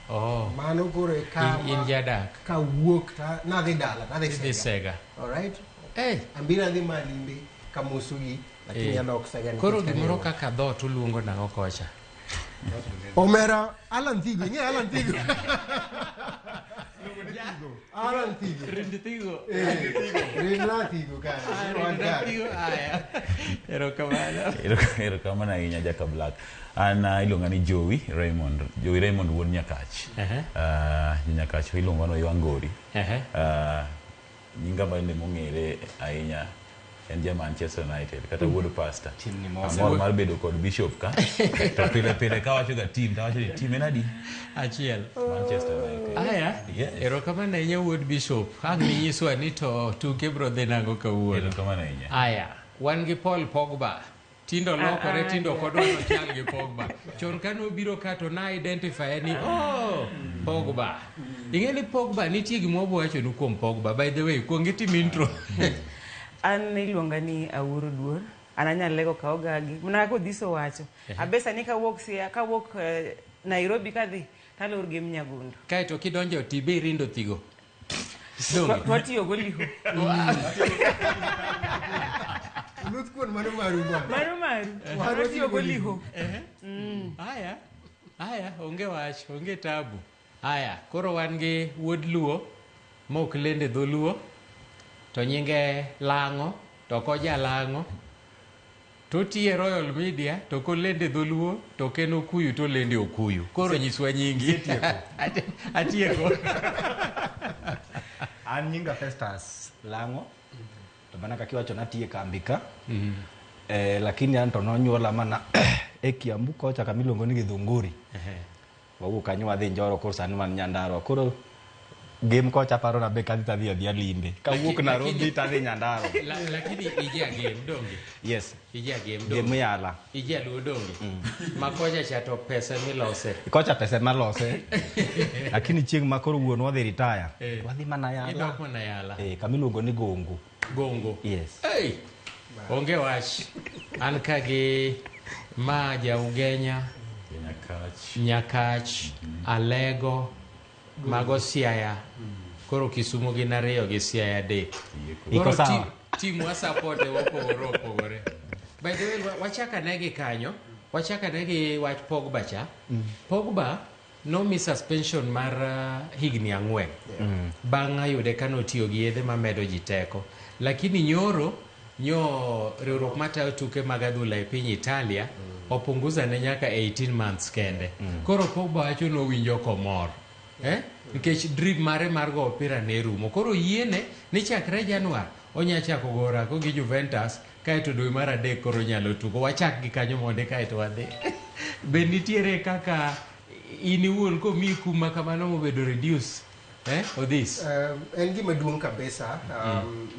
Mano koro e kama in jadak kawuok nadhi dala nadhi Sega. Alright. Ambira dhi Malimbe kamosogi lakini alok Sega. Koro gimoro kaka dhot uluongo nang'o kocha? Omera Alan Thigo, ing'e Alan Thigo? Alan Thigo. Rind Thigo. Rind Thigo kaya. Erokamano ahinya Jaka Black. An iluonga ni Joey Raymond wuon Nyakach. Nyakach iluongo no Wangori. Nyinga bende mong'ere ahinya en ja Manchester United kata wuod pastor. Amor mar bedo kod Bishop ka. To pile ka wacho ga team ni team en adi? Achiel. Manchester United. Erokamano ahinya wuod Bishop. Ang' ninyiswa ni to tuke bro dhi nango kawuono. Erokamano ahinya. Wan gi Paul Pogba. Tindo lokore tindo kodwa no chal gi Pogba. Chon kano biro ka to na identify ni Pogba. Ing'e ni Pogba nitie gima wacho ni kuom Pogba. By the way, kuongi tim intro. An iluonga ni Awuoro Duor. An anyalo lego ka ogagi. Mana kaka Odhiso wacho. Abesa ni kawuok Nairobi kadhi talor gi Mnyagundu. Kaeto kidonjo tibe Rindo Thigo. Twatiyo goliho. Luth kuon mano maru. Twatiyo goliho. Aya, onge wach, onge tabu. Aya, koro wan gi wuod Luo, mok lende dho Luo, to nyinge Lang'o, to koja Lang'o, to tiye Royal Media, to ko lende dho Luo, to ken Okuyu, to lende Okuyu. Koro nyiswa nyingi. Atieko. An nyinga Festus Lang'o, to mana kakiwacho natiye kambi ka. Lakini an to nonyuola mana e Kiambu kocha kamiluongo ni Githunguri. Wawuok kanyo wadhi Njoro koro sani wan Nyandarua. Koro game kocha paro na be kadhi adhi Limbe. Kawuok Nairobi tadhi Nyandarua. Lakini ije game donge. Yes. Ije game donge. Game yala. Ije Luo donge. Ma kocha chato pesa milose. Kocha pesa malose. Lakini chieng' ma koro wuon wadhi retire. Wadhi mana yala. Idok mana yala. Kamiluongo ni Gongo. Gongo. Yes. Onge wach. An kagi ma Jaugenya, Nyakach, Alego, mago Siaya. Koro Kisumu gin ariyo gi Siaya adek. Iko sawa. Timu wa support opogore. By the way, wachaka negi kanyo, wachaka negi wach Pogba cha. Pogba no mi suspension mar higni 4. Bang' ayude kano tiyo gi yedhe mamedo ji teko. Lakini nyoro riwruok matayo tuke mag adhula e piny Italia opunguza ne nyaka 18 months kende. Koro Pogba wacho nowinjo komor. Nikech drip mare mar go opira ne rumo. Koro yiene ni chakre Januar onya chako gora ko gi Juventus kaeto dwe mar 3 koro nyalo tugo. Wachak gi kanyo monde kaeto wadhi. Be nitiere kaka iniwuon ko mi kuma kamano mobedo reduce Odhis? En gima duong' kabisa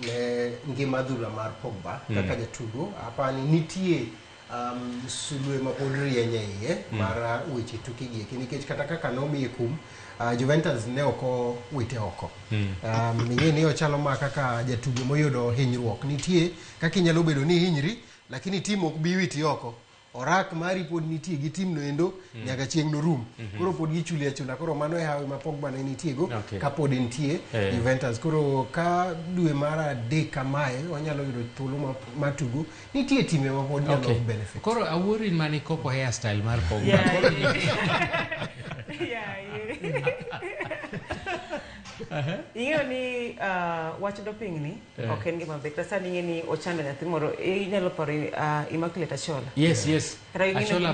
ne ngima adhula mar Pogba kaka jatugo. Apani nitie sulwe mapod rieny iye mar weche tuke gi nikech kata kaka nomiye kum Juventus ne oko wite oko. Ming'e ni ochalo ma kaka jatugo moyudo hinyruok. Nitie kaka inyalo bedo ni hinyri lakini tim ok bi witi oko. Orak mari pod nitie gi tim no endo nyaka chieng' no rum. Koro pod gichuli achula. Koro mano e hawi ma Pogba ne nitiego ka pod nitie Juventus. Koro ka dwe mar 3 kamae wanyalo yudo thuolo matugo. Nitie time ma pod nyalo benefit. Koro Awuorin mani kopo hairstyle mar Pogba. Ing'eyo ni wach doping ni ok en gima ber. Kasa ing'e ni ochando nyathi moro inyalo paro Immaculate Achola. Yes. Achola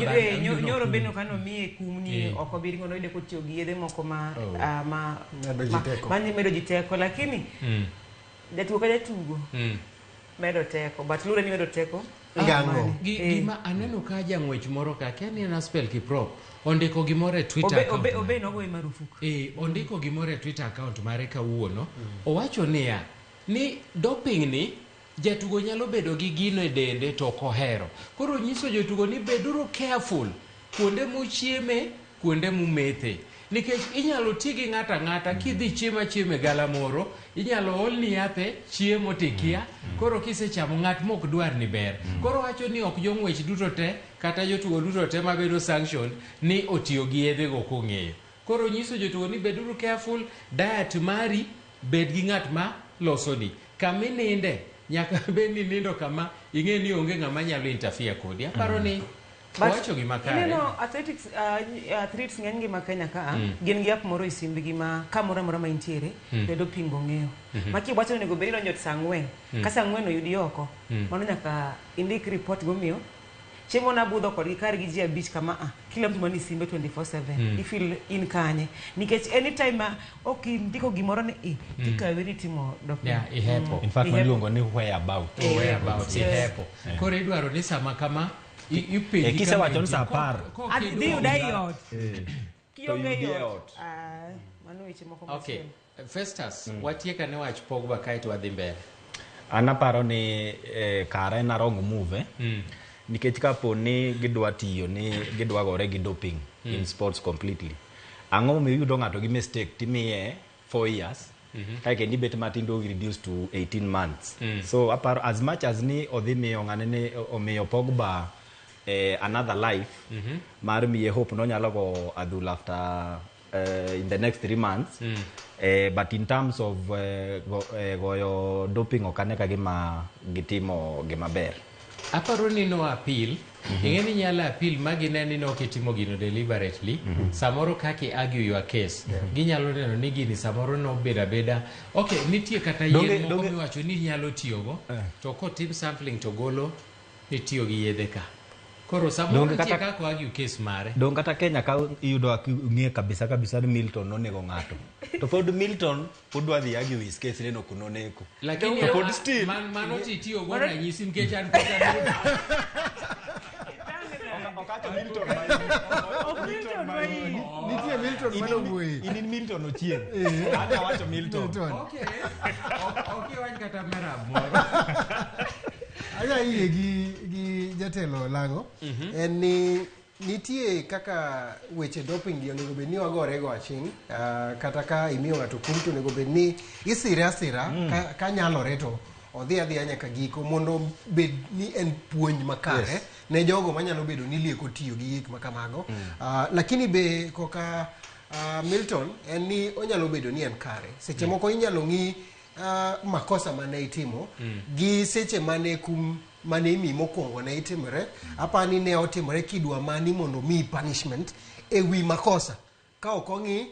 nyoro beno kano miye kum ni ok obiri ngono ile kotiyo gi yedhe moko ma medo ji teko lakini jatugo ka jatugo medo teko but lure ni medo teko gima aneno ka jang'wech moro ka Ken en Aspel Kiprop ondiko gimoro e Twitter account. Obe no goyi marufuku. Ondiko gimoro e Twitter account mare kawuono. Owacho niya ni doping ni jatugo nyalo bedo gi gino e dende to ok ohero. Koro nyiso jotugo ni beduru careful kuonde muchieme, kuonde mumethe. Nikech inyalo ti gi ng'ata kidhi chieme gala moro, inyalo olni yathe chiemo tikia, koro kisechamo ng'at mok dwar ni ber. Koro wacho ni ok jong'wech duto te kata jotugo duto te mabedo sanction ni otiyo gi yedhe go kong'eyo. Koro nyiso jotugo ni beduru careful, diet mari bed gi ng'at ma losoni. Kama ininde nyaka bed ni nindo kama ing'e ni onge ng'ama nyalo interfere kodi. Aparo ni wacho gima kare. Ineno athletes ng'eny gi ma Kenya ka gin gi app moro e simbgi ma kamoro amora ma intiere bedo pingo ng'eyo. Ma kiwacho ni onego bed ni donjo saa 4 ka saa 4 oyudi oko mano nyaka indik report gomiyo chiemo na budho kodgi kar gi ji abich kama kila mtu mani simbe 24/7 ifil in kanye nikech anytime ma indiko gimoro ni tikawe ni timo doctor ihepo. In fact waluongo ni whereabout ihepo. Koro idwaro ni sama kama ipenji kise wacho ni saa 10 adhi udai yot kionge yot mano weche moko okay. Festus watieka ne wach Pogba kaito wadhi mbele. An aparo ni kare na wrong move nikech kapo ni gidwa tiyo ni gidwa gore gi doping in sports completely. Ang'o mi yudo ng'ato gi mistake timiye 4 years kai kendi bet matindo reduced to 18 months. So aparo as much as ni odhi miyo ng'ane ni omiyo Pogba another life mar miye hope no nyalo go adhula after in the next 3 months. But in terms of goyo doping okane ka gima gitimo gima ber. Aparo ni no appeal ing'eni nyalo appeal magineni no kitimo gino deliberately samoro kaki argue your case ginyalo neno ni gini samoro no beda okay nitie kata yedhe moko miwacho ni nyalo tiyogo to kotim sampling to golo ni tiyo gi yedhe ka koro samoro nitie kaka argue case mare dong kata Kenya ka iyudo ng'e kabisa ni Milton onego ng'ato to pod Milton podwa dhi argue his case neno kunoneko lakini pod still mano tiyo go ranyisi nikech an pesa okato Milton nitie Milton mano wuoyi in Milton ochien ana wacho Milton okay wach kata merab moro aya iye gi jatelo Lango en ni nitie kaka weche doping gi onego bed ni wagore go aching kata ka imiyo ng'ato kum to onego bed ni isire asira ka nyalore to odhi adhiya nyaka giko mondo bed ni en puonj makare ne jogo manyalo bedo ni lieko tiyo gi gik makamago lakini be koka Milton en ni onyalo bedo ni en kare seche moko inyalo ng'i makosa mane itimo gi seche mane kum mane imi mokwongo ne itimore apani ne otimore kidwa mani mondo mi punishment ewi makosa ka ok ong'i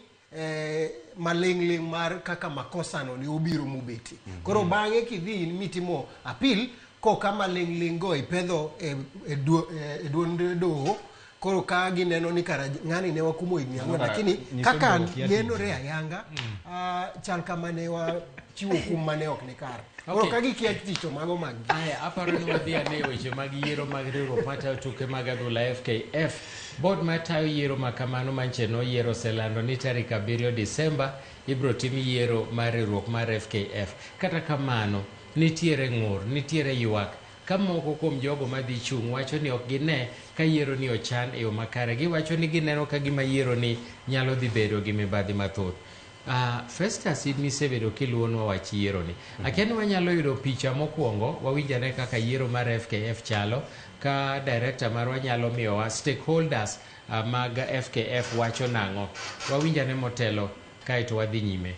maling'ling mar kaka makosa no ne obiro mubeti koro bang'e kidhi mitimo appeal koka maling'ling go ipedho e duond doho koro ka gineno ni kara ng'ani ne wakumo higni 4 lakini kaka nenore ayanga chal kama ne wachiwo kum mane ok ni kare koro ka gikia ticho mago mag aya aparo ni wadhi ane weche mag yiero mag riwruok matayo tuke mag adhula FKF board matayo yiero makamano manche noyiero oselando ni tarik 7 Disemba ibro tim yiero mar riwruok mar FKF kata kamano nitiere ng'ur nitiere ywak ka moko kuom jogo madhi chung' wacho ni ok gine ka yiero ni ochan e yo makare giwacho ni gineno ka gima yiero ni nyalo dhi bedo gi mibadhi mathoth. Festus misebedo kiluonwa wach yiero ni akia ni wanyalo yudo picha mokwongo wawinjane kaka yiero mar FKF chalo ka director marwa nyalo miyowa stakeholders mag FKF wacho nang'o wawinjane motelo kaeto wadhi nyime.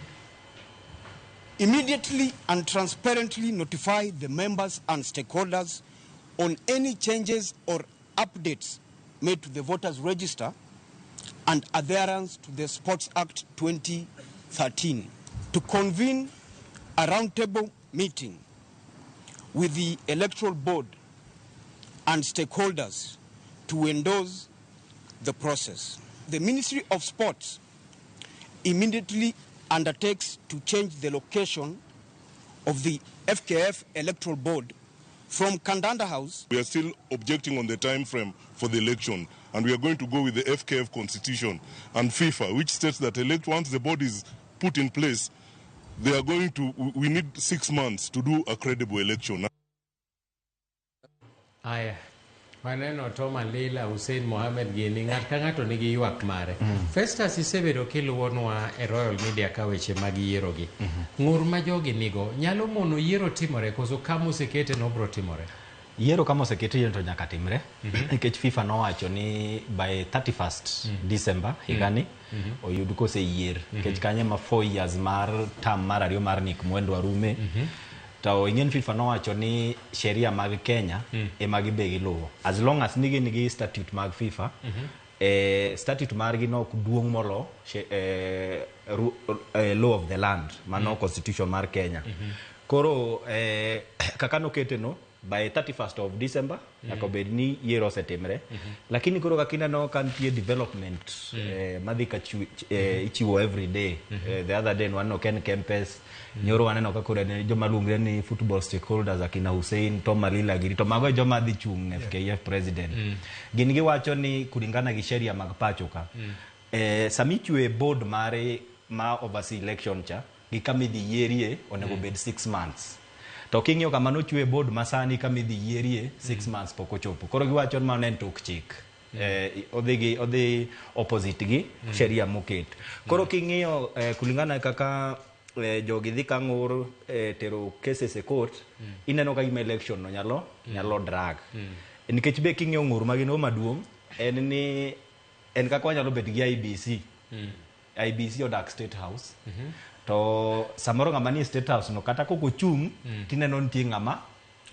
Immediately and transparently notify the members and stakeholders on any changes or updates made to the voters register and adherence to the Sports Act 2013. To convene a roundtable meeting with the Electoral Board and stakeholders to endorse the process. The Ministry of Sports immediately undertakes to change the location of the FKF Electoral Board from Kandanda House. We are still objecting on the time frame for the election, and we are going to go with the FKF Constitution and FIFA, which states that once the board is put in place, we need 6 months to do a credible election. Aya, maneno Toma Leila Hussein Mohamed gini ng'at ka ng'ato nigi ywak mare. Festus isebedo kiluonwa e Royal Media ka weche mag yiero gi. Ng'ur ma jogi nigo nyalo mono yiero timore koso kama osekete no bro timore. Yiero kama oseketi to nyaka timre nikech FIFA nowacho ni by 31st December higani oyud koseyier nikech kanye ma 4 years mar term mar ariyo mar Nick Mwendwa rume. To ingen FIFA nowacho ni sheria mag Kenya ema gibe giluwo as long as nigi statute mag FIFA. Statute margi no duong' molo law of the land mano constitution mar Kenya. Koro kaka nokete no by 31st of December nyaka bed ni yiero osetimre. Lakini koro kakina no kantie development madhi ka ichiwo every day. The other day one no Ken Kempes nyoro waneno ka kore joma luongre ni football stakeholders akina Hussein Tom Malila giri to mago joma dhi chung FKF president. Gin giwacho ni kulingana gi sheria mag pacho ka samichwe board mare ma oversee election cha gikamidhi yierie onego bed 6 months. To king'yo kamano chwe board masani kamidhi yierie 6 months poko chopo. Koro giwacho ni mano en tok chik. Odhi opposite gi sheria moket. Koro king'iyo kulingana kaka jogi dhi kang'ur tero cases e court ineno ka gima election no nyalo drag. Nikech be king'iyo ng'ur magino maduong' en kaka wanyalo bet gi IBC. IBC odak State House. To samoro ng'ama ni State House no kata koko chung tineno nitie ng'ama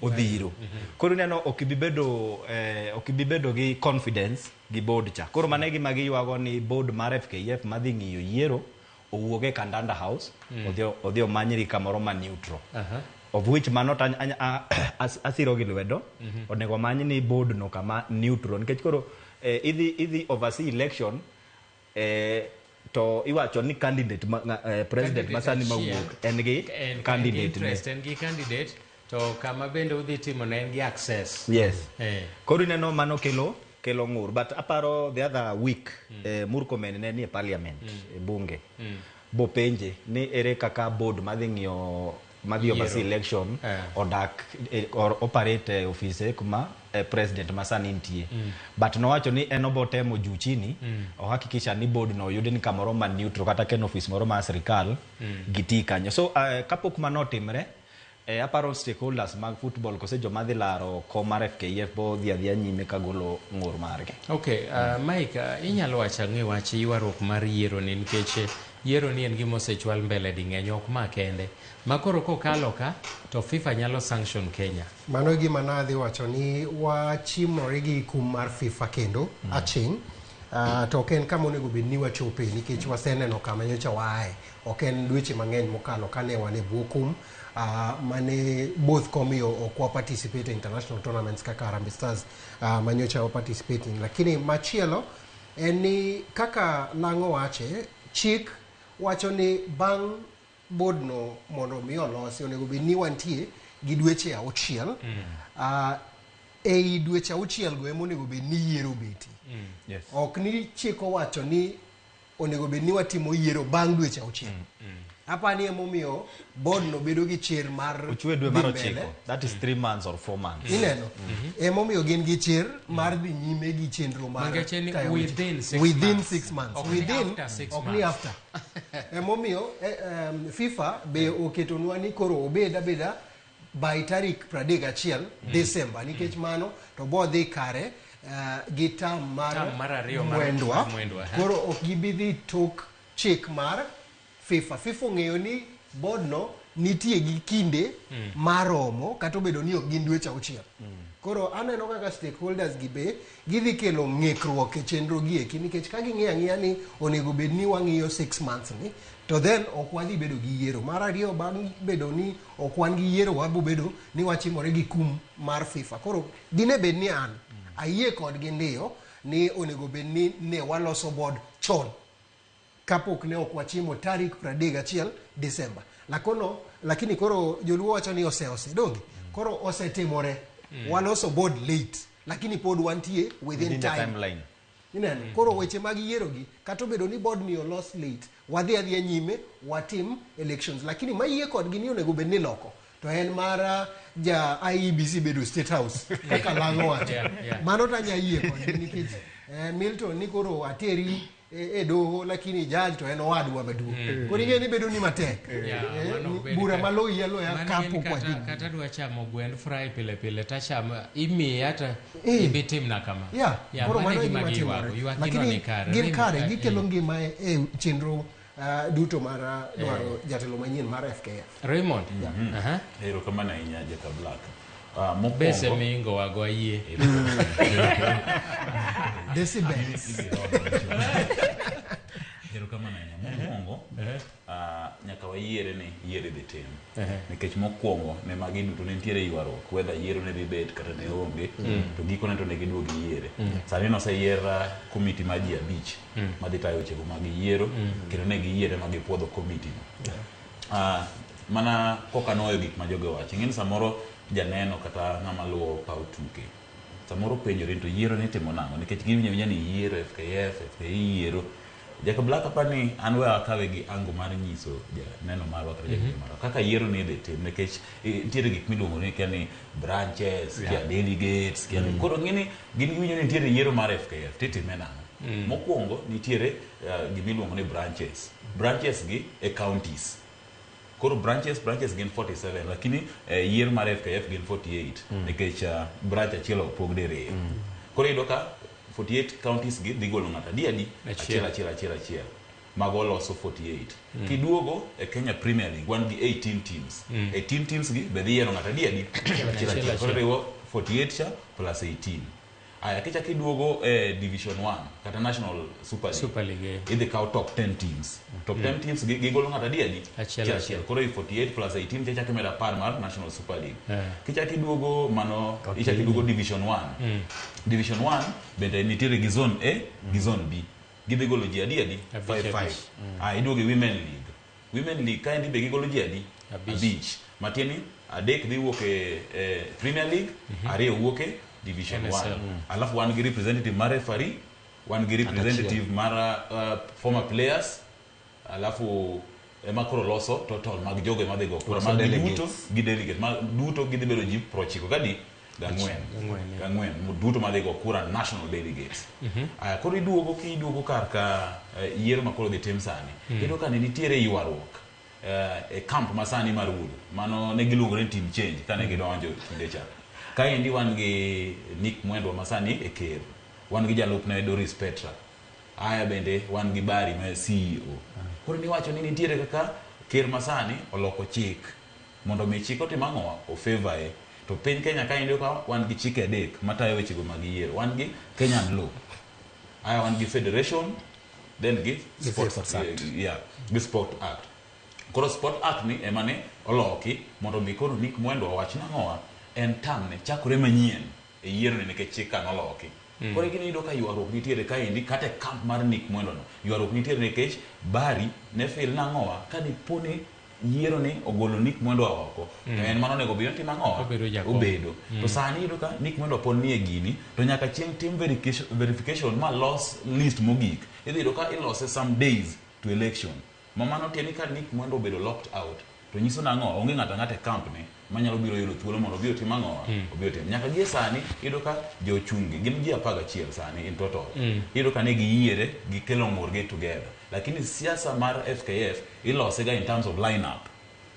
odhiro. Koro neno okibibedo gi confidence gi board cha. Koro mane gima giywago ni board mar FKF madhi ng'iyo yiero owuoge Kandanda House odhi omanyri kamoro ma neutral. Of which manot asiro gi lwedo onego many ni board no kama neutral nikech koro idhi oversee election to iwacho ni candidate president masani mawuok en gi candidate to kama bende udhi timo na en gi access. Yes. Koro neno mano kelo ng'ur but aparo the other week Murkomen ne ni e parliament bunge bo penje ni ere kaka board madhi oversee election odak or operate office kuma president masani nitie. But nowacho ni en obotemo juu chini ohakikisha ni board no yude ni kamoro ma neutral kata ken office moro ma sirikal giti kanyo. So kapok mano timre aparo stakeholders mag football kose joma dhi laro komar FKF bo dhia nyime kagolo ng'ur margi. Okay, Mike, inyalo wacha ng'e wach ywaruok mar yiero ni nikech yiero ni en gima osechwal mbele ding'eny ok ma kende. Makoro kokalo ka to FIFA nyalo sanction Kenya. Mano gima nadhi wacho ni wachimore gi kum mar FIFA kendo aching to ok en kama onego bed ni wachope nikech waseneno kama nyocha wae. Ok en dweche mang'eny mokalo kane wan e bwo kum mane both komio okwa participate in international tournaments kaka Harambee Stars manyocha participating. Lakini machielo en ni kaka Lang'o wache chik wacho ni bang' board no mondo mi olosi onego bed ni wantie gi dweche 6 ei dweche 6 go ema onego bed ni yiero beti. Yes. Ok ni chik owacho ni onego bed ni watimo yiero bang' dweche 6. Apani emomiyo board no bedo gi cher mar uchwe dwe mar 9 that is 3 months or 4 months. Ineno emomiyo gin gi cher mar dhi nyime gi chenro mar within 6 months within okni after emomiyo FIFA be oketonwa ni koro obeda by tarik 31 December nikech mano to bo dhi kare gi tam mar ariyo Mwendwa. Koro ok gibidhi tok chik mar FIFA ong'eyo ni board no nitie gi kinde maromo kata obedo ni ok gin dweche 6. Koro aneno kaka stakeholders gibe gidhi kelo ng'ikruok e chenro gi eki nikech ka ging'eyo ang'eya ni onego bed ni wang'iyo 6 months ni to then ok wadhi bedo gi yiero. Mar ariyo bang' bedo ni ok wan gi yiero wabo bedo ni wachimore gi kum mar FIFA. Koro dine bed ni an ayie kod gi ndiyo ni onego bed ni ne waloso board chon kapok ne ok wachimo tarik 31 December. Lakini koro joluo wacho ni donge. Koro osetimore. Waloso board late lakini pod wantie within timeline. Ineno koro weche mag yiero gi kata obedo ni board ni olos late wadhi nyime watim elections lakini mayie kod gi ni onego bed ni loko to en mara ja IEBC bedo State House kaka Lang'o wacho. Mano tanya yie kod nikech Milton ni koro ateri e doho lakini judge to en owadwa maduong'. Koro ing'e ni bedo ni matek. Bura maloyi aloya kapo kwa jini. Kata dwa chamo gwend fry pile pile tachamo imiye hata ibitimna kama. Koro mano gima timore. Lakini gin kare gikelo ngima e chenro duto mar dwaro jatelo manyien mar FKF. Raymond. Hero kama na inya Jaka Black. Bese mingo wago yie. Decibels. Hero kama na inya mokwongo nyaka wayiere ni yiere dhi tim. Nikech mokwongo ne magi duto ne nitiere ywaruok whether yiero ne dhi bet kata ne onge to gikone to ne giduogi yiere. Sani noseyier komiti mar ji 5 madhi tayo wechego mag yiero kendo ne giyiere ma gipuodho komiti no. Mana koka noyo gik ma jogo wacho. Ing'eni samoro janeno kata ng'ama luwo paw tuke samoro penjore to yiero ni timo nang'o nikech giwinjo ni yiero FKI yiero. Jaka Black apani an we akawe gi ango mar nyiso neno marwa kata marwa kaka yiero ni dhi tim nikech nitiere gik miluongo ni kiani branches kia delegates kiani koro ng'ini gin giwinjo ni nitiere yiero mar FKF titime nang'o. Mokwongo nitiere gimiluongo ni branches gi e counties. Koro branches gin 47 lakini yiero mar FKF gin 48 nikech branch achiel opog diriyo. Koro iyudo ka 48 counties gi dhi golo ng'ato adi achiel mago loso 48. Kiduogo e Kenya Premier League wan gi 18 teams. 18 teams gi be dhi yiero ng'ato adi achiel. Koro riwo 48 cha plus 18. Aya kicha kiduogo Division 1 kata National Super League idhi kawo top 10 teams. Top 10 teams gigolo ng'ato adi achiel. Koro 48 plus 18 kicha kimeda par mar National Super League. Kicha kiduogo mano kicha kiduogo Division 1. Division 1 bende nitiere gi zone A gi zone B. Gidhi golo ji adi 5. Iduogo Women League kaendi be gigolo ji adi abich. Matieni adek dhi wuok e Premier League, ariyo wuok e Division 1. Alafu wan gi representative mar referee, wan gi representative mar former players, alafu makoro loso total mag jogo madhi go kura mag duto gi delegate mag duto gidhi bedo ji 90 kadi gang'wen duto madhi go kura national delegates. Koro kiduogo kar ka yiero makoro dhi tim sani iyudo ka ne nitiere ywaruok e camp masani mar Wood mano ne giluongo ni team change kane gidonjo kinde cha. Kaendi wan gi Nick Mwendwa masani e ker, wan gi jalupne Doris Petra, bende wan gi Bari ma CEO. Koro niwacho ni nitiere kaka ker masani oloko chik mondo mi chik otim ang'o o favor to piny Kenya kaendi ka wan gi chike adek matayo wechego mag yiero. Wan gi Kenyan law, wan gi federation, then gi Sport Act. Koro Sport Act ni emane oloki mondo mi koro Nick Mwendwa owach nang'owa en tamne chakore manyien e yiero ni nikech chik kanoloki. Koro gini iyudo ka ywaruok nitiere kaendi kata camp mar Nick Mwendwa no ywaruok nitiere nikech Bari ne fil nang'owa ka diponi yiero ni ogolo Nick Mwendwa oko to en mano nego biro timo ang'owa obedo. To sani iyudo ka Nick Mwendwa pon nie gini to nyaka chieng' tim verification ma los list mogik. Idhi iyudo ka ilose some days to election. Mamano tieni ka Nick Mwendwa obedo locked out to nyiso nang'o onge ng'ata ng'ata camp ne manyalo biro yudo thuolo mondo obiro tim ang'owa obiro tim. Nyaka gie sani iyudo ka jochungi gin ji 11 sani in total. Iyudo ka ne giyiere gikelo ng'urgi together. Lakini siasa mar FKF ilose ga in terms of lineup.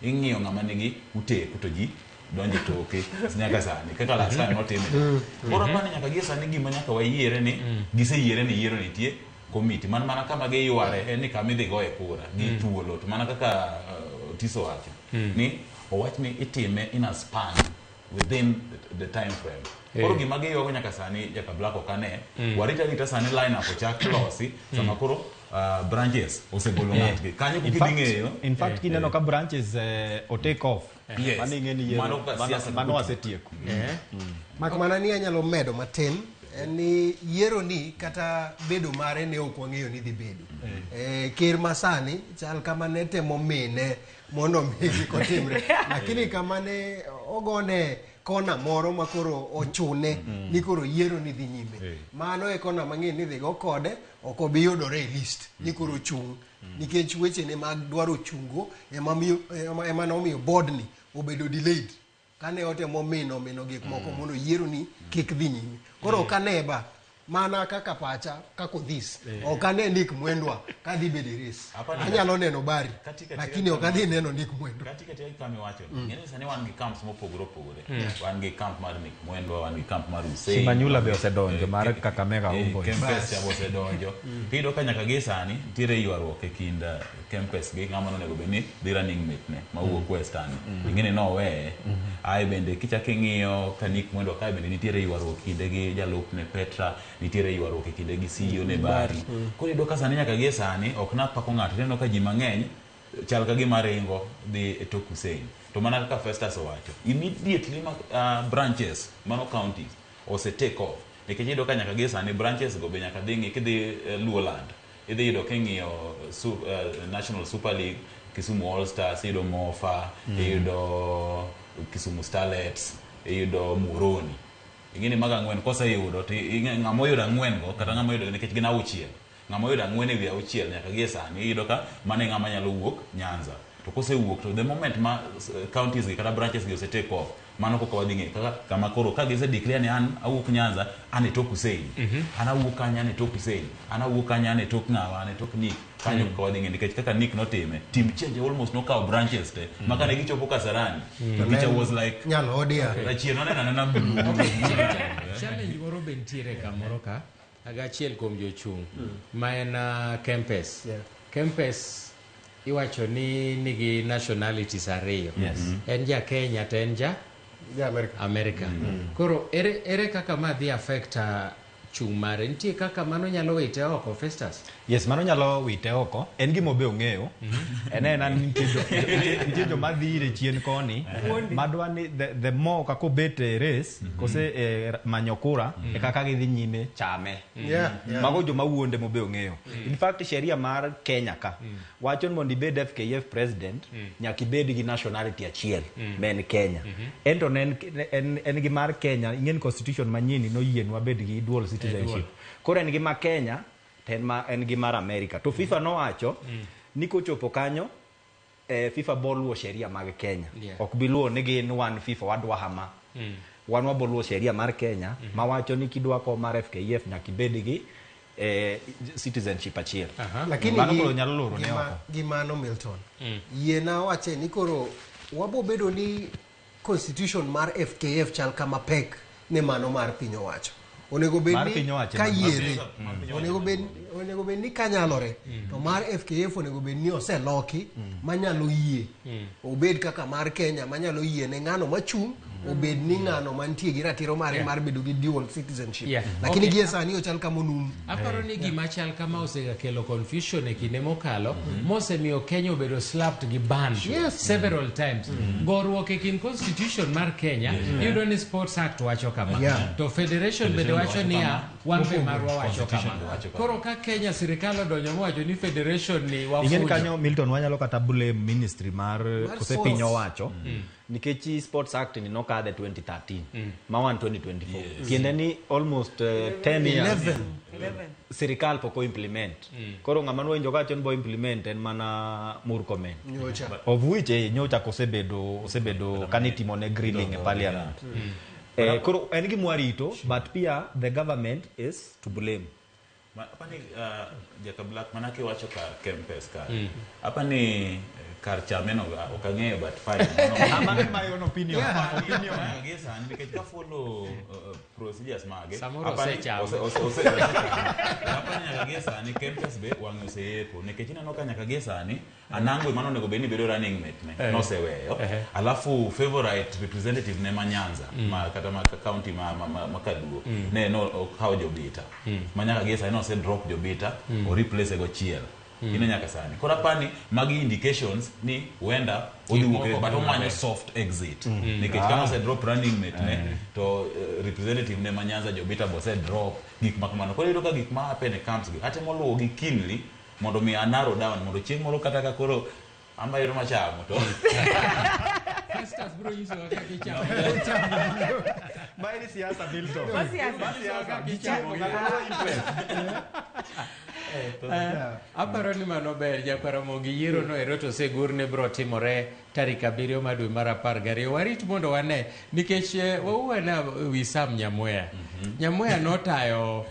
Ing'iyo ng'ama nigi uteku to ji donje toke nyaka sani kaka last time notimre. Koro pani nyaka gie sani gima nyaka wayiere ni giseyiere ni yiero nitie komiti mana kama giyuare en ni kama idhi goye kura gi thuolo to mana kaka Tiso wacho ni owach ni itime in a span within the time frame. Koro gima giyogo nyaka sani Jaka Black okane warita sani lineup ochak losi sama koro branches osegolo ng'atgi kanyo kiding'eyo. In fact kineno ka branches o take off mano ing'eni mano wasetieko. Mak mana ni anyalo medo matin ni yiero ni kata bedo mare ne ok wang'eyo ni dhi bedo. Ker masani chal kama ne temo mine mondo migi kotimre lakini kama ne ogone kona moro makoro ochune ni koro yiero ni dhi nyime. Mano e kona mang'e ni dhi go kode ok obi yudore e list ni koro chung nikech weche ne mag dwaro chungo ema nomiyo board ni obedo delayed kane otemo mino gik moko mondo yiero ni kik dhi nyime. Koro kaneba mana kaka pacha kako this okane Nick Mwendwa kadhi bede race anyalo neno Bari lakini okadhi neno Nick Mwendwa katika kama wacho ngene sani wan gi camps mopogore wan gi camp mar Nick Mwendwa wan gi camp mar Hussein Simanyula be osedonjo mar Kakamega Homeboys Kempes ya osedonjo pido ka nyaka gi sani tire ywaruok e kind Kempes gi ngama onego beni dhi running mate ne mawuok Western ngene no we ai bende kichake ng'iyo ka Nick Mwendwa ka bende nitiere ywaruok kinde gi jalup ne Petra nitiere ywaruok e kinde gi CEO ne Bari koro ido ka sani nyaka gi sani ok na pako ng'ato neno ka ji mang'eny chal ka gima ringo dhi e tok Hussein to mana kaka Festus owacho immediately branches mano counties ose take off nikech ido ka nyaka gi sani branches go be nyaka dhi ng'i kidhi Luoland idhi ido king'iyo National Super League Kisumu All Stars ido Mofa ido Kisumu Starlets ido Muhoroni ingine maga ngwen kosa yudo to ngamo yudo ngwen go kata ngamo yudo nikech gina auchiel ngamo yudo ngwen e wi auchiel nyaka gi sani yudo ka mane ngama nyalo wuok Nyanza to kose wuok to the moment ma counties gi kata branches gi ose take off mano ko wadhi nge kaka kama koro ka gise declare ni an awuok Nyanza an e tok Hussein an awuok kanya ne tok Hussein an awuok kanya ne tok ngawa ne tok Nick kanyo ko wadhi nge nikech kaka Nick notime team change almost no cow branches te maka ne gichopo Kasarani which was like nyalo odia achien na challenge moro bentiere kamoro ka agachiel kuom jochung ma en Kempes Kempes iwacho ni nigi nationalities ariyo en ja Kenya to en ja America koro ere kaka ma dhi affect chung mare nitie kaka mano nyalo wite oko Festus yes mano nyalo wite oko en gimo be ong'eyo nitie jo madhire chien koni madwa ni the more kako bet race kose manyokura e kaka gidhi nyime chame mago jo mawuonde mo be ong'eyo in fact sheria mar Kenya ka wacho ni mondo ibed FKF president nyaka ibed gi nationality achiel men Kenya ento en gi mar Kenya ingen constitution manyini no yienwa bed gi dual citizenship koro en gi ma Kenya en gi mar America to FIFA no wacho ni kochopo kanyo FIFA boluo sheria mag Kenya ok biluo ni gin wan FIFA wadwa hama wan waboluo sheria mar Kenya ma wacho ni kidwa ko mar FKF nyaka ibed gi citizenship achiel lakini mano koro nyalo loro ne oko gimano Milton yiena wache ni koro wabo bedo ni constitution mar FKF chal kama pek ne mano mar piny owacho onego bed ni ka yiere onego bed ni kanyalore to mar FKF onego bed ni oseloki manyalo yie obed kaka mar Kenya manyalo yie ne ng'ano machung obed ni ng'ano mantie gi ratiro mare mar bedo gi dual citizenship lakini gie sani ochal kama onum aparo ni gima chal kama osekelo confusion e kinde mokalo mosemiyo Kenya obedo slapped gi ban several times goruok e kind constitution mar Kenya yudo ni Sports Act wacho kama to Federation bende wacho ni wambe marwa wacho kama koro ka Kenya sirikal odonjo mowacho ni Federation ni wafujo ingen kanyo Milton wanyalo kata blame ministry mar kose piny owacho nikech Sports Act ni nokadhe 2013 ma wan 2024 tiende ni almost 10 years 11 sirikal poko implement koro ng'ama nwenjo gacho bo implement en mana Murkomen of which nyocha osebedo kanitimo ne grilling e parliament koro en gi mwarito but pia the government is to blame apani jaka black manake wacho ka Kempes ka apani kar chameno okang'eyo but fine amane my own opinion yes and because ka follow procedures mage apani nyaka gesa ni Kempes be wang'o seepo nikech ineno ka nyaka gesa ni anango mano nego beni bedo running mate ne no seweyo alafu favorite representative ne Manyanza ma kata ma county ma Kaduo ne no how Jobita manyaka gesa no se drop Jobita or replace go Chiel ino nyaka sani kora pani magi indications ni huenda odiwuok but omanyo soft exit nikech kama se drop running mate ne to representative ne Manyanza Jobita bo se drop gik makamano kora iro ka gik ma happen e camps gi ate moluwo gi kinly mondo mi narrow down mondo chieng' moro kata ka koro amba iro machamo to Festus bro yiso kaka kichamo Mairi siasa Milton siasa kichamo aparo ni mano ber Jaramogi yiero no ero to segur ne bro timore tarik 7 ma dwe mar 12 warit mondo wane nikech wauwana wi Sam Nyamweya Nyamweya notayo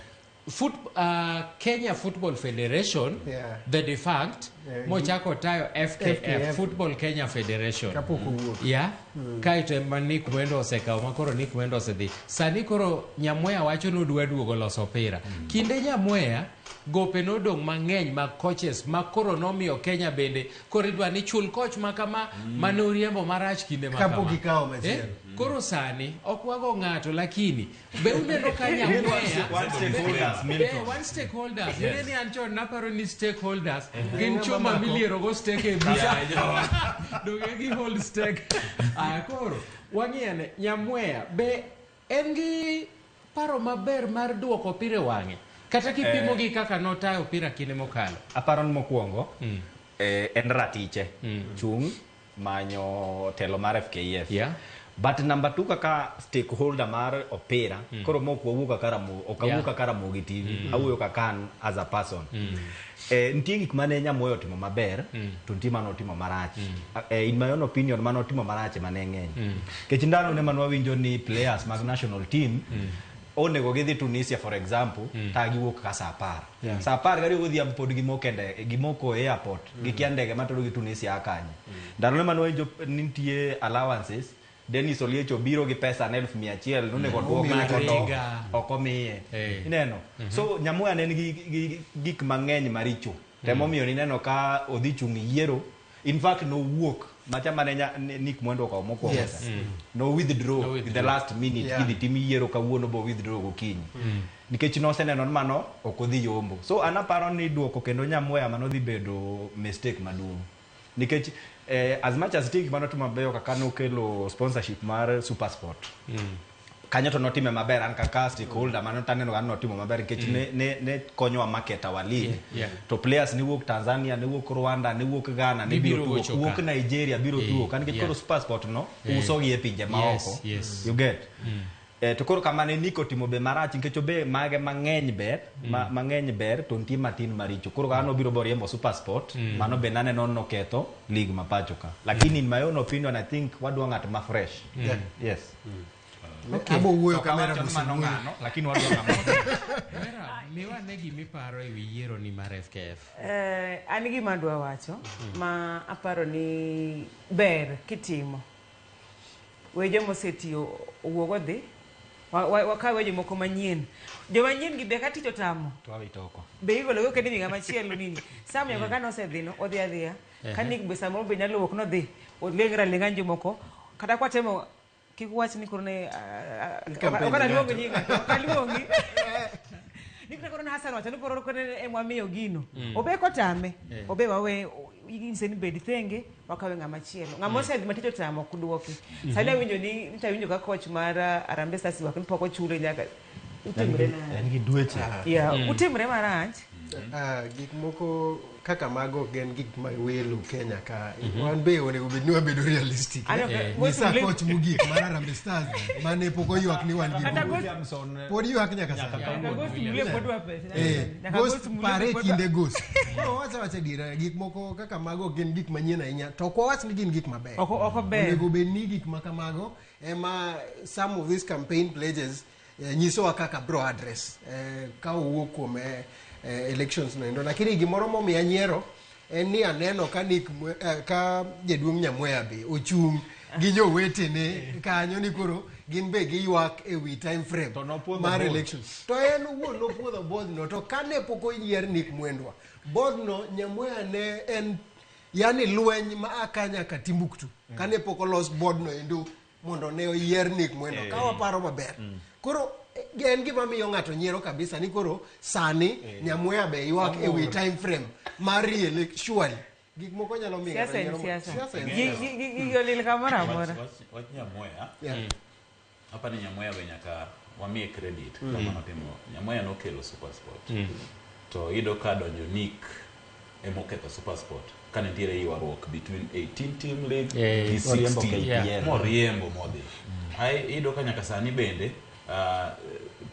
Kenya Football Federation, Yeah. the defunct, mochako tayo FKF, Football Kenya Federation. Kapok owuok. Yeah. Kaito ema Nick Mwendo osekawo makoro Nick Mwendo osedhi. Sani koro Nyamweya wacho ni odwa duogo loso opira. Kinde Nyamweya gope nodong' mang'eny mag coaches makoro nomiyo Kenya bende koro idwa ni chul coach makama mane oriembo marach kinde makama. Kapok ikawo machielo. Koro sani ok wago ng'ato lakini be uneno ka Nyamweya one stakeholders ine ni anchon naparo ni stakeholders gin chuma miliero go stake e bisa doge gi hold stake koro wang'iane Nyamweya be en gi paro maber mar duoko opira wang'e kata kipimo gi kaka notayo opira kinde mokalo. Aparo ni mokwongo en ratiche chung manyo telo mar FKF. Yeah. But number 2 kaka stakeholder mar opira koro mok wawuok kaka Ramogi TV awuoyo kaka as a person. Nitie gik mane Nyamweya otimo maber to nitie mane otimo marach. In my own opinion mane otimo marach mane ng'eny. Kech ndalo ne mane wawinjo ni players mag national team onego gidhi Tunisia for example ta giwuok ka saa 10. Saa 10 gari godhiambo pod gimoko airport gikia ndege matero gi Tunisia akanye. Ndalo ne mane wawinjo nitie allowances Dennis Oliecho biro gi pesa 1,100 nonego duok okomiye ineno. So Nyamweya ne gi gik mang'eny maricho temo miyo nineno ka odhi chung yiero. In fact no wuok macha mane Nick Mwendo okawo mokwongo. No withdraw in the last minute kidhi tim yiero kawuono bo withdraw gokinyi nikech noseneno mano ok odhi yombo. So anaparo ni duoko kendo Nyamweya mano dhi bedo mistake maduong' nikech as much as tig mano timo maber kaka nokelo sponsorship mar Supersport kanyo to notime maber an kaka stakeholder mano taneno ga notimo maber nikech ne konyowa market our league. To players ni wuok Tanzania ni wuok Rwanda ni wuok Ghana ni biro tuo wuok Nigeria biro tuo kan nikech koro Supersport no uso gi e pinje maoko. You get to koro kamane niko timo be marach nikech obe mage mang'eny ber to nitie matin maricho koro gano biro boriembo Supersport mano be nane non noketho league mapacho ka lakini in my own opinion I think wadwa ng'at ma fresh. Yes. Abo wuoyo kamera musimano lakini wadwa ng'amoja. Miwa ne gimiparo e wi yiero ni mar FKF. An gima dwa wacho ma aparo ni ber kitimo weje mosetiyo owuogo dhi wakawe jomoko manyien jomanyien gi be ka tich otamo to awitoko be igolo kendo mi ngama chielo nini sam nyaka ka nosedhino odhi adhiya ka Nick be samoro be nyalo wuok nodhi olengra lenga jomoko kata kwa temo kik wach ni korone okana luongo nyinga kaluongi nikna korone Hassan wacho ni korone kone emwamiyo gino obe kotame obe wawe inseni bedi thenge wakawe ngama chielo ngama osedhi matito tamo kuduoki sani awinjo ni nitawinjo ka coach mar Harambee Stars wak ni poko chulo nyaka utimre na en gi dweche utimre marach. Gik moko kaka mago gen gik ma welo Kenya ka wan be onego bed ni wabedo realistic. Nisa coach mugik mar Harambee Stars mane poko ywak ni wan gi pod ywak nyaka Ghost pare kinde Ghost. Wacha dira gik moko kaka mago gen gik manyien ahinya to kwa wach ni gin gik maber. Onego bed ni gik makamago ema some of these campaign pledges nyisowa kaka bro address ka owuok kuom elections no lakini gimoro momiya nyiero en ni aneno ka jaduong' Nyamweya be ochung' gi jowetene kanyo ni koro gin be giywak e wi time frame mar elections to en owuon nopuodho board no to kane pok oyier Nick Mwendwa board no Nyamweya ne en yani lweny ma akanya ka Timbuktu kane pok olos board no endo mondo ne oyier Nick Mwendwa ka waparo maber koro en gima miyo ng'ato nyiero kabisa ni koro sani Nyamweya be ywak e wi time frame mar re-election gik moko nyalo miyo siasa gigolil kamoro amora wach Nyamweya hapa ni Nyamweya be nyaka wamiye credit kama notimo Nyamweya nokelo Supersport to ido ka donjo Nick emoketho Supersport kane nitiere ywaruok between 18 team league gi 16 moriembo modhi ai ido ka nyaka sani bende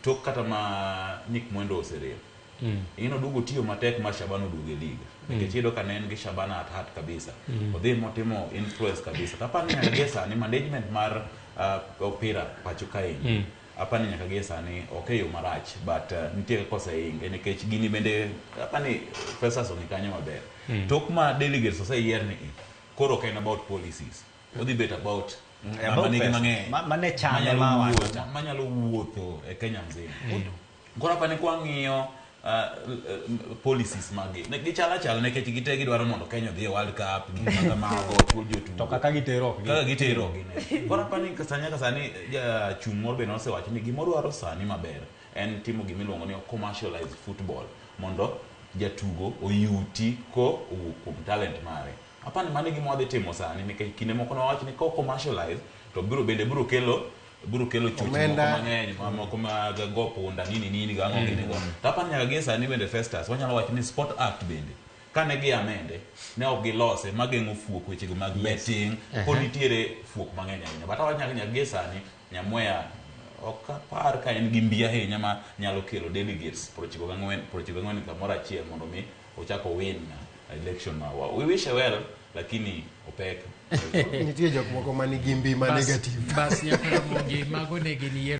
tok kata ma Nick Mwendo oserem ino dugo tiyo matek mar Shabana oduge liga nikech ido ka en gi Shabana at kabisa odhi motimo influence kabisa tapani na gesa ni management mar opira pacho kae apani nyaka gie sani ok yo marach but nitie kaka oseinge nikech gini bende apani pesa songi kanyo maber tok ma delegates oseyier ni koro ok en about policies odhi bet about mane chane manyalo wuotho e Kenya mzima koro apani kwang'iyo policies magi gichal nikech gite gidwaro mondo Kenya odhi e World Cup gima mago chuo jotugo to kaka gitero gine koro apani nyaka sani jachung' moro bende osewacho ni gimodwaro sani maber en timo gimiluongo ni commercialized football mondo jatugo oyuti ko kuom talent mare apani mane gima wadhi timo sani nikech kinde moko nowacho ni ko commercialized to biro kelo chuch moko mang'eny moko mag go punda nini gang'o gini go to apani nyaka gie sani bende Festus wanyalo wacho ni Sport Act bende kane gi amende ne ok gilose mageng'o fuok wechego mag betting ko nitiere fuok mang'eny ahinya but awanyalo nyaka gie sani Nyamweya ok apar ka en gi mbi ahinya ma nyalo kelo delegates 94 kamoro achiel mondo mi ochako win election we wish well lakini opek nitie jok moko manigi mbi ma negative bas nyaka mongi mago ne gin